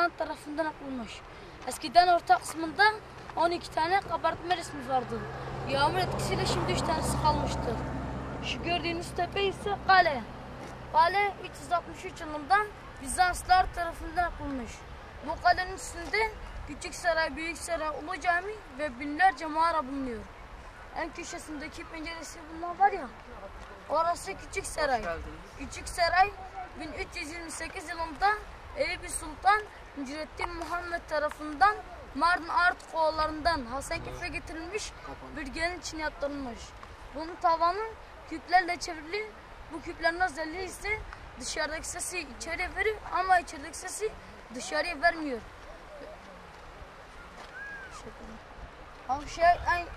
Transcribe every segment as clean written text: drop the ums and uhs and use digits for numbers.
Arslan tarafından yapılmış. Eskiden orta kısmında 12 tane kabartma resmi vardı. Yağmur etkisiyle şimdi 3 tanesi kalmıştır. Şu gördüğünüz tepe ise kale. Kale 363 yılında Bizanslılar tarafından yapılmış. Bu kalenin üstünde Küçük Saray, Büyük Saray, Ulu Cami ve binlerce mağara bulunuyor. En köşesindeki penceresi bunlar var ya, orası Küçük Saray. Küçük Saray 1328 yılında Eyüp Sultan Mücrettin Muhammed tarafından Mardin Artuk oğullarından Hasankeyf'e getirilmiş bir gelin için yaptırılmış. Bunun tavanı küplerle çevrili. Bu küplerin özelliği ise dışarıdaki sesi içeriye verir ama içerideki sesi dışarıya vermiyor.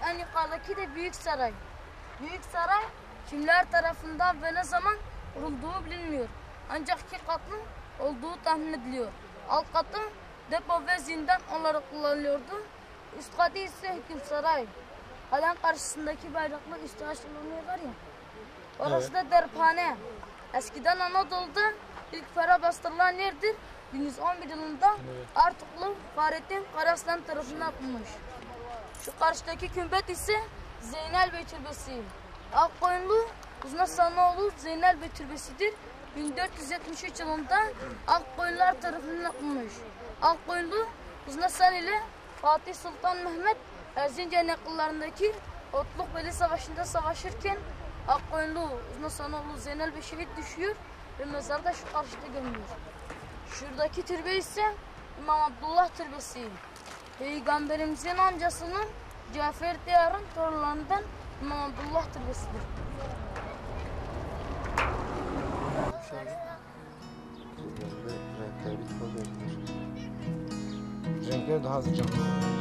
En yukarıdaki de Büyük Saray. Büyük Saray kimler tarafından ve ne zaman kurulduğu bilinmiyor. Ancak 2 katlı olduğu tahmin ediliyor. Alt katı depo ve zindan olarak kullanılıyordu. Üst katı ise hüküm saray. Kalenin karşısındaki bayraklar üstü açılıyorlar ya. Orası da derphane. Eskiden Anadolu'da ilk para bastırılan yerdir. 1111 yılında Artuklu Fahrettin Karaslan tarafından yapılmış. Şu karşıdaki kümbet ise Zeynel Bey Türbesi. Akkoyunlu Uzun Hasanoğlu Zeynel Bey Türbesi'dir. 1473 yılında Akkoyunlular tarafından yapılmış. Akkoyunlu Uzun Hasan ile Fatih Sultan Mehmet Erzincan yakınlarındaki Otlukbeli Savaşı'nda savaşırken Akkoyunlu Uzun Hasanoğlu Zeynel Bey şehit düşüyor ve mezarda şu karşıda görünüyor. Şuradaki türbe ise İmam Abdullah Türbesi. Peygamberimizin amcasının Cafer Diyar'ın torunlarından İmam Abdullah Türbesi'dir. Renkler daha az canlı.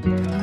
Müzik